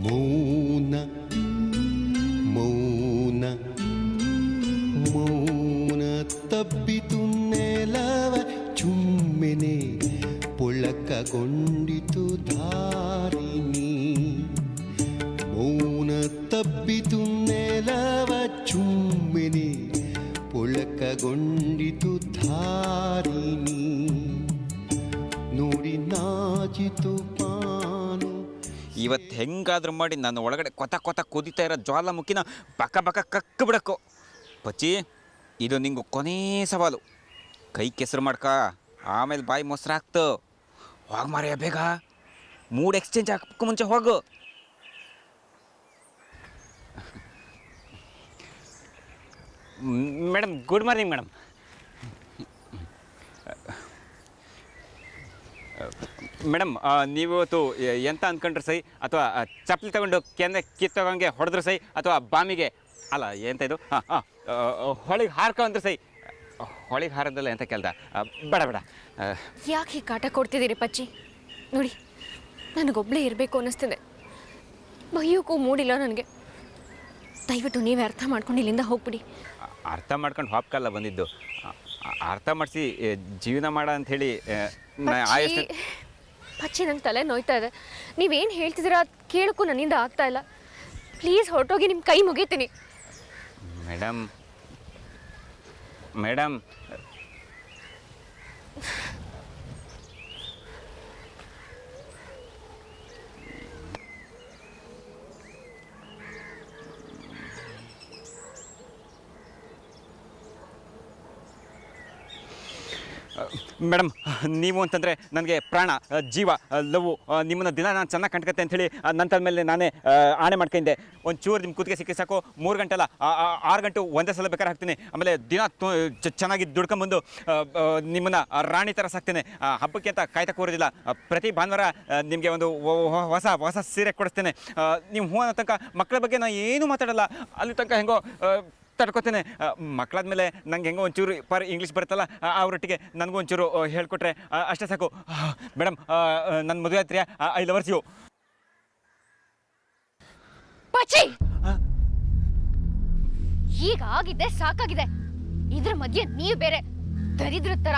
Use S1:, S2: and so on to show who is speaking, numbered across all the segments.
S1: ಮೌನ ಮೌನ ಮೌನ ತಬ್ಬಿತು ನೆಲವ ಚುಮ್ಮೆನೆ ಪೊಳಕಗೊಂಡಿತು ಧಾರಿಣಿ ಮೌನ ತಬ್ಬಿತು ನೆಲವ ಚುಮ್ಮೆನೆ ಪೊಳಕಗೊಂಡಿತು ಧಾರಿಣಿ ನೋಡಿ ನಾಚಿತು ಪಾನು.
S2: ಇವತ್ತು ಹೆಂಗಾದ್ರೂ ಮಾಡಿ ನಾನು ಒಳಗಡೆ ಕೊತ ಕೊತ ಕುದಿತಾ ಇರೋ ಜ್ವಾಲಾಮುಖಿನ ಬಕ ಬಕ ಕಕ್ಕು ಬಿಡಕ್ಕು. ಪಚ್ಚಿ, ಇದು ನಿಂಗೆ ಕೊನೇ ಸವಾಲು. ಕೈ ಕೆಸರು ಮಾಡ್ಕ, ಆಮೇಲೆ ಬಾಯಿ ಮೊಸರು ಹಾಕ್ತು. ಹೋಗಿ ಮಾರ್ಯ ಬೇಗ, ಮೂಡ್ ಎಕ್ಸ್ಚೇಂಜ್ ಹಾಕಕ್ಕೆ ಮುಂಚೆ ಹೋಗು. Madam, good morning madam. Madam, ನೀವು ಇವತ್ತು ಎಂತ ಅಂದ್ಕೊಂಡ್ರೆ ಸೈ, ಅಥವಾ ಚಪ್ಪಲಿ ತಗೊಂಡು ಕೆಂದೆ ಕಿತ್ತೋಗಂಗೆ ಹೊಡೆದ್ರೆ ಸೈ, ಅಥವಾ ಬಾಮಿಗೆ ಅಲ್ಲ ಎಂತ ಇದು ಹೊಳಿಗೆ ಹಾರ್ಕೊ ಅಂದ್ರೆ ಸೈ. ಹೊಳಿಗೆ ಹಾರದಲ್ಲ ಎಂತ ಕೇಳ್ದ, ಬೇಡ ಬೇಡ.
S3: ಯಾಕೆ ಹೀಗೆ ಕಾಟ ಕೊಡ್ತಿದ್ದೀರಿ ಪಚ್ಚಿ? ನೋಡಿ, ನನಗೊಬ್ಬಳೇ ಇರಬೇಕು ಅನ್ನಿಸ್ತಿದೆ. ಬೈಯೋಕ್ಕೂ ಮೂಡಿಲ್ಲ ನನಗೆ. ದಯವಿಟ್ಟು ನೀವೇ ಅರ್ಥ ಮಾಡ್ಕೊಂಡು ಇಲ್ಲಿಂದ ಹೋಗ್ಬಿಡಿ.
S2: ಅರ್ಥ ಮಾಡ್ಕೊಂಡು ಹಾಪ್ಕಲ್ಲ ಬಂದಿದ್ದು, ಅರ್ಥ ಮಾಡಿಸಿ ಜೀವನ ಮಾಡ ಅಂಥೇಳಿ.
S3: ಪಚ್ಚಿ, ನಂಗೆ ತಲೆ ನೋಯ್ತಾ ಇದೆ. ನೀವೇನು ಹೇಳ್ತಿದ್ದೀರಾ ಅದು ಕೇಳೋಕ್ಕೂ ನನ್ನಿಂದ ಆಗ್ತಾ ಇಲ್ಲ. ಪ್ಲೀಸ್ ಹೊರಟೋಗಿ ನಿಮ್ಮ ಕೈ ಮುಗಿತೀನಿ.
S2: ಮೇಡಮ್ ಮೇಡಮ್ ಮೇಡಮ್, ನೀವು ಅಂತಂದರೆ ನನಗೆ ಪ್ರಾಣ, ಜೀವ, ಲವ್. ನಿಮ್ಮನ್ನು ದಿನ ನಾನು ಚೆನ್ನಾಗಿ ಕಂಡ್ಕತ್ತೆ ಅಂಥೇಳಿ ನನ್ನ ಮೇಲೆ ನಾನೇ ಆಣೆ ಮಾಡ್ಕೊಂಡೆ. ಒಂಚೂರು ನಿಮ್ಮ ಕೂತಿಗೆ ಸಿಕ್ಕಿ ಸಾಕು, 3 ಗಂಟೆ ಅಲ್ಲ 6 ಗಂಟೆ ಒಂದೇ ಸಲ ಬೇಕಾದ್ರೆ ಹಾಕ್ತೀನಿ. ಆಮೇಲೆ ದಿನ ಚೆನ್ನಾಗಿ ದುಡ್ಕೊಂಬಂದು ನಿಮ್ಮನ್ನು ರಾಣಿ ಥರ ಸಾಕ್ತೇನೆ. ಹಬ್ಬಕ್ಕೆ ಅಂತ ಕಾಯ್ತಾ ಕೂರೋದಿಲ್ಲ. ಪ್ರತಿ ಭಾನುವಾರ ನಿಮಗೆ ಒಂದು ಹೊಸ ಸೀರೆ ಕೊಡಿಸ್ತೇನೆ. ನೀವು ಹೂ ಅನ್ನೋ ತನಕ ಮಕ್ಕಳ ಬಗ್ಗೆ ನಾನು ಏನೂ ಮಾತಾಡಲ್ಲ. ಅಲ್ಲಿ ತನಕ ಹೆಂಗೋ ತಡ್ಕೊತೇನೆ. ಮಕ್ಕಳಾದ್ಮೇಲೆ ನಂಗೆ ಹೆಂಗೋ ಒಂಚೂರು ಇಂಗ್ಲೀಷ್ ಬರುತ್ತಲ್ಲ, ಅವರೊಟ್ಟಿಗೆ ನನಗೂ ಒಂಚೂರು ಹೇಳ್ಕೊಟ್ರೆ ಅಷ್ಟೇ ಸಾಕು. ಮೇಡಮ್, ನನ್ನ ಮದುವೆ ಆತ್ರಿಯ, ಐ ಲವರ್ಸ್ ಯು.
S3: ಪಚ್ಚಿ, ಈಗ ಆಗಿದ್ದೆ ಸಾಕಾಗಿದೆ. ಇದ್ರ ಮಧ್ಯೆ ನೀವು ಬೇರೆ ದರಿದ್ರ ತರ.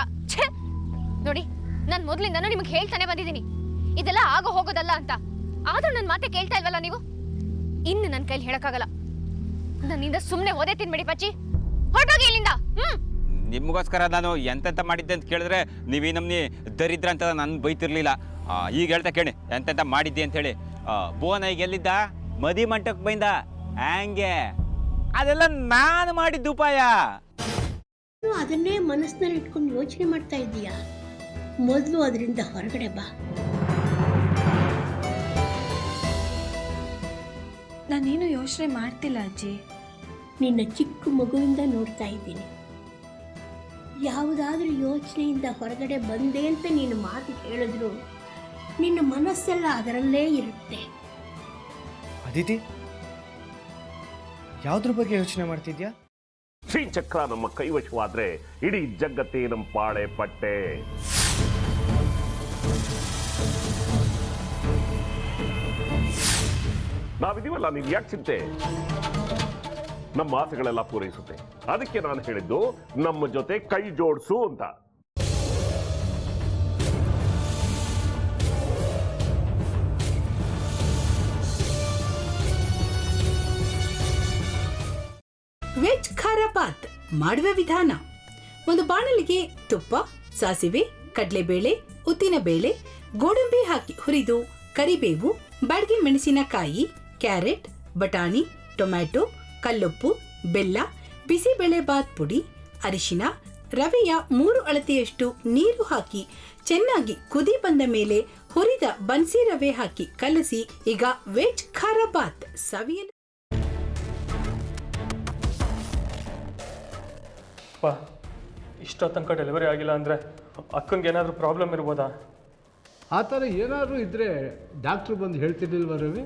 S3: ನೋಡಿ, ನಾನು ಮೊದಲಿಂದನೂ ನಿಮಗೆ ಹೇಳ್ತಾನೆ ಬಂದಿದ್ದೀನಿ, ಇದೆಲ್ಲ ಆಗೋ ಹೋಗೋದಲ್ಲ ಅಂತ. ಆದ್ರೂ ನನ್ನ ಮಾತೆ ಕೇಳ್ತಾ ಇಲ್ವಲ್ಲ ನೀವು. ಇನ್ನು ನನ್ನ ಕೈಲಿ ಹೇಳಕ್ಕಾಗಲ್ಲ. ನನ್ನಿಂದ ಸುಮ್ಮನೆ ಓದೇ ತಿನ್ಬೇಡಿ ಪಚ್ಚಿ, ಹೊರಟೋಗಿ ಇಲ್ಲಿಂದ.
S2: ನಿಮಗೋಸ್ಕರ ನಾನು ಎಂತೆಂತ ಮಾಡಿದ್ದೆ ಅಂತ ಕೇಳಿದ್ರೆ ನೀವೀ ನಮ್ನಿ ದರಿದ್ರ ಅಂತ ನಾನು ಬೈತಿರ್ಲಿಲ್ಲ. ಈಗ ಹೇಳ್ತಾ ಕೇಳಿ ಎಂತೆಂತ ಮಾಡಿದ್ದೆ ಅಂಥೇಳಿ. ಬೋನ ಈಗ ಎಲ್ಲಿದ್ದ? ಮದಿ ಮಂಟಕ್ಕೆ ಬೈಂದ. ಹಂಗೆ ಅದೆಲ್ಲ ನಾನು ಮಾಡಿದ್ದು ಉಪಾಯ.
S4: ಅದನ್ನೇ ಮನಸ್ಸಿನಲ್ಲಿ ಇಟ್ಕೊಂಡು ಯೋಚನೆ ಮಾಡ್ತಾ ಇದ್ದೀಯಾ? ಮೊದಲು ಅದರಿಂದ ಹೊರಗಡೆ ಬಾ.
S5: ನಾನೇನು ಯೋಚನೆ ಮಾಡ್ತಿಲ್ಲ ಅಜ್ಜಿ.
S4: ನಿನ್ನ ಚಿಕ್ಕ ಮಗುವಿಂದ ನೋಡ್ತಾ ಇದ್ದೀನಿ. ಯಾವುದಾದ್ರೂ ಯೋಚನೆಯಿಂದ ಹೊರಗಡೆ ಬಂದೆ ಅಂತ ನೀನು ಮಾತು ಹೇಳಿದ್ರು ನಿನ್ನ ಮನಸ್ಸೆಲ್ಲ ಅದರಲ್ಲೇ ಇರುತ್ತೆ.
S6: ಅದಿತಿ, ಯಾವುದ್ರ ಬಗ್ಗೆ ಯೋಚನೆ ಮಾಡ್ತಿದ್ಯಾ?
S7: ಶ್ರೀಚಕ್ರ ನಮ್ಮ ಕೈವಶವಾದ್ರೆ ಇಡೀ ಜಗತ್ತೇ ನಮ್ಮ ಪಾಳೆ ಪಟ್ಟೆ. ನಾವಿದೀವಲ್ಲ, ನೀವು ಯಾಕೆ ಚಿಂತೆ? ನಮ್ಮ ಆಸೆಗಳೆಲ್ಲ ಪೂರೈಸುತ್ತೆ. ಅದಕ್ಕೆ ನಾನು ಹೇಳಿದ್ದು ನಮ್ಮ ಜೊತೆ ಕೈ ಜೋಡಿಸು ಅಂತ.
S8: ವೆಜ್ ಖಾರ ಬಾತ್ ಮಾಡುವ ವಿಧಾನ: ಒಂದು ಬಾಣಲಿಗೆ ತುಪ್ಪ, ಸಾಸಿವೆ, ಕಡಲೆಬೇಳೆ, ಉದ್ದಿನಬೇಳೆ, ಗೋಡಂಬಿ ಹಾಕಿ ಹುರಿದು ಕರಿಬೇವು, ಬಾಡಿಗೆ ಮೆಣಸಿನಕಾಯಿ, ಕ್ಯಾರೆಟ್, ಬಟಾಣಿ, ಟೊಮ್ಯಾಟೊ, ಕಲ್ಲುಪ್ಪು, ಬೆಲ್ಲ, ಬಿಸಿಬೇಳೆ ಬಾತ್ ಪುಡಿ, ಅರಿಶಿನ, ರವೆಯ 3 ಅಳತೆಯಷ್ಟು ನೀರು ಹಾಕಿ ಚೆನ್ನಾಗಿ ಕುದಿ ಬಂದ ಮೇಲೆ ಹುರಿದ ಬನ್ಸಿ ರವೆ ಹಾಕಿ ಕಲಸಿ. ಈಗ ವೆಜ್ ಖಾರ ಬಾತ್ ಸವಿಯಲು.
S9: ಇಷ್ಟೋ ತನಕ ಡೆಲಿವರಿ ಆಗಿಲ್ಲ ಅಂದರೆ ಅಕ್ಕಂಗೆ ಏನಾದರೂ ಪ್ರಾಬ್ಲಮ್ ಇರ್ಬೋದಾ?
S10: ಆ ಥರ ಏನಾದರೂ ಇದ್ದರೆ ಡಾಕ್ಟ್ರು ಬಂದು ಹೇಳ್ತಿರ್ಲಿಲ್ವ ರವಿ?